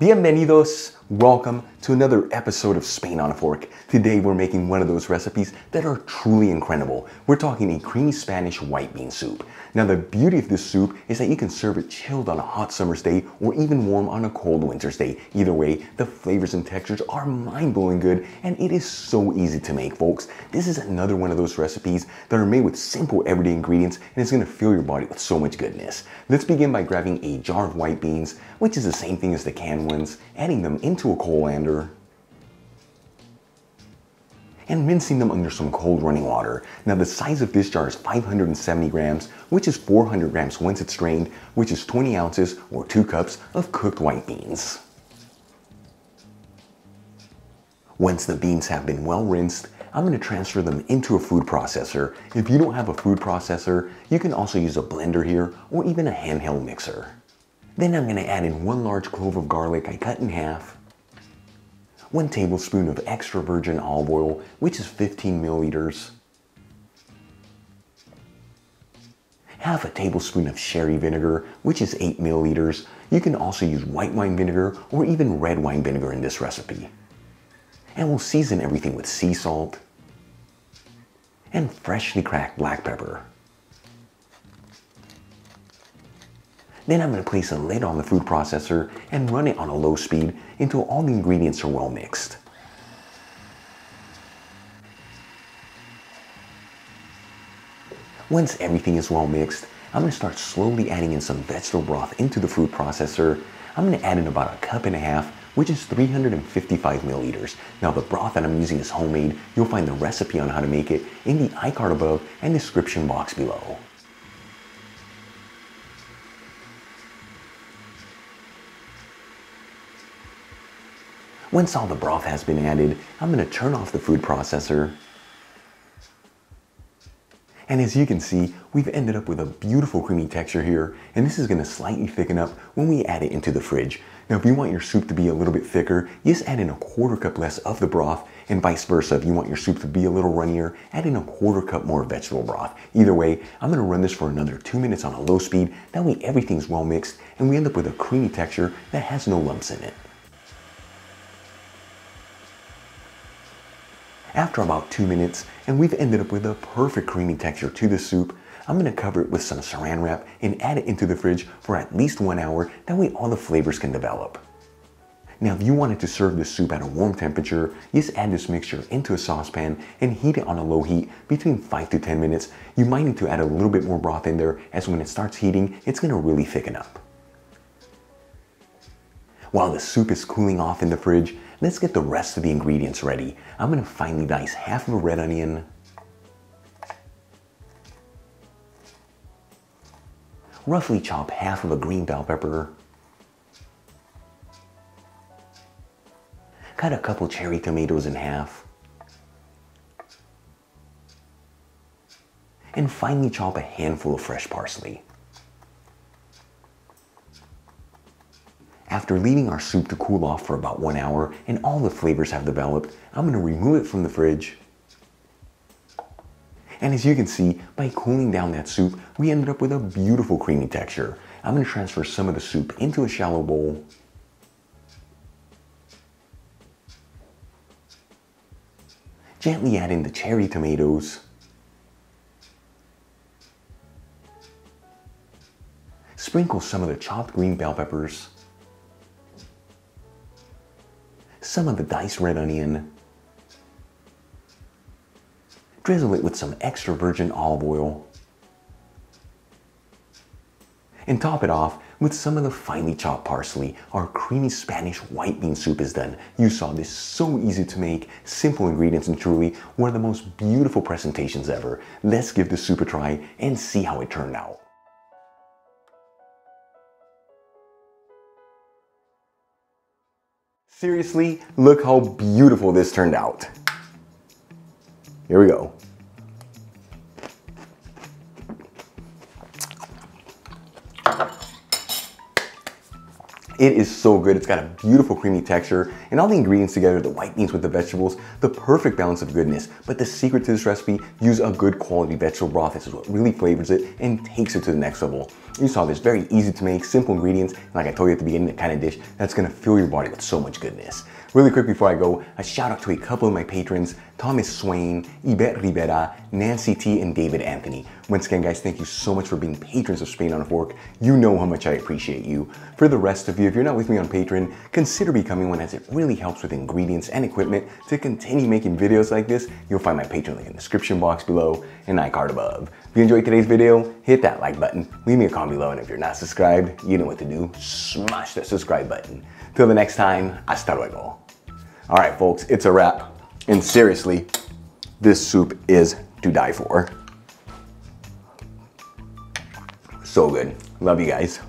Bienvenidos! Welcome to another episode of Spain on a Fork. Today we're making one of those recipes that are truly incredible. We're talking a creamy Spanish white bean soup. Now the beauty of this soup is that you can serve it chilled on a hot summer's day or even warm on a cold winter's day. Either way, the flavors and textures are mind-blowing good and it is so easy to make, folks. This is another one of those recipes that are made with simple everyday ingredients and it's going to fill your body with so much goodness. Let's begin by grabbing a jar of white beans, which is the same thing as the canned ones, adding them into a colander, and rinsing them under some cold running water. Now the size of this jar is 570 grams, which is 400 grams once it's strained, which is 20 ounces or 2 cups of cooked white beans. Once the beans have been well rinsed, I'm going to transfer them into a food processor. If you don't have a food processor, you can also use a blender here or even a handheld mixer. Then I'm going to add in 1 large clove of garlic I cut in half, 1 tablespoon of extra virgin olive oil, which is 15 milliliters, half a tablespoon of sherry vinegar, which is 8 milliliters. You can also use white wine vinegar or even red wine vinegar in this recipe. And we'll season everything with sea salt and freshly cracked black pepper. Then I'm going to place a lid on the food processor and run it on a low speed until all the ingredients are well mixed. Once everything is well mixed, I'm going to start slowly adding in some vegetable broth into the food processor. I'm going to add in about 1.5 cups, which is 355 milliliters. Now the broth that I'm using is homemade. You'll find the recipe on how to make it in the iCard above and description box below. Once all the broth has been added, I'm going to turn off the food processor. And as you can see, we've ended up with a beautiful creamy texture here, and this is going to slightly thicken up when we add it into the fridge. Now if you want your soup to be a little bit thicker, you just add in 1/4 cup less of the broth, and vice versa. If you want your soup to be a little runnier, add in 1/4 cup more vegetable broth. Either way, I'm going to run this for another 2 minutes on a low speed. That way everything's well mixed, and we end up with a creamy texture that has no lumps in it. After about 2 minutes, and we've ended up with a perfect creamy texture to the soup, I'm going to cover it with some saran wrap and add it into the fridge for at least 1 hour. That way all the flavors can develop. Now if you wanted to serve this soup at a warm temperature, you just add this mixture into a saucepan and heat it on a low heat between 5 to 10 minutes. You might need to add a little bit more broth in there, as when it starts heating, it's going to really thicken up. While the soup is cooling off in the fridge, let's get the rest of the ingredients ready. I'm going to finely dice half of a red onion, roughly chop half of a green bell pepper, cut a couple cherry tomatoes in half, and finely chop a handful of fresh parsley. After leaving our soup to cool off for about 1 hour and all the flavors have developed, I'm going to remove it from the fridge. And as you can see, by cooling down that soup, we ended up with a beautiful creamy texture. I'm going to transfer some of the soup into a shallow bowl. Gently add in the cherry tomatoes. Sprinkle some of the chopped green bell peppers. Some of the diced red onion. Drizzle it with some extra virgin olive oil. And top it off with some of the finely chopped parsley. Our creamy Spanish white bean soup is done. You saw this, so easy to make, simple ingredients, and truly one of the most beautiful presentations ever. Let's give this soup a try and see how it turned out. Seriously, look how beautiful this turned out. Here we go. It is so good. It's got a beautiful creamy texture and all the ingredients together, the white beans with the vegetables, the perfect balance of goodness. But the secret to this recipe, use a good quality vegetable broth. This is what really flavors it and takes it to the next level. You saw this, very easy to make, simple ingredients, and like I told you at the beginning, the kind of dish that's gonna fill your body with so much goodness. Really quick before I go, a shout out to a couple of my patrons, Thomas Swain, Yvette Rivera, Nancy T, and David Anthony. Once again, guys, thank you so much for being patrons of Spain on a Fork. You know how much I appreciate you. For the rest of you, if you're not with me on Patreon, consider becoming one, as it really helps with ingredients and equipment to continue making videos like this. You'll find my Patreon link in the description box below and iCard above. If you enjoyed today's video, hit that like button, leave me a comment below, and if you're not subscribed, you know what to do. Smash that subscribe button. Till the next time, hasta luego. All right, folks, it's a wrap. And seriously, this soup is to die for. So good. Love you guys.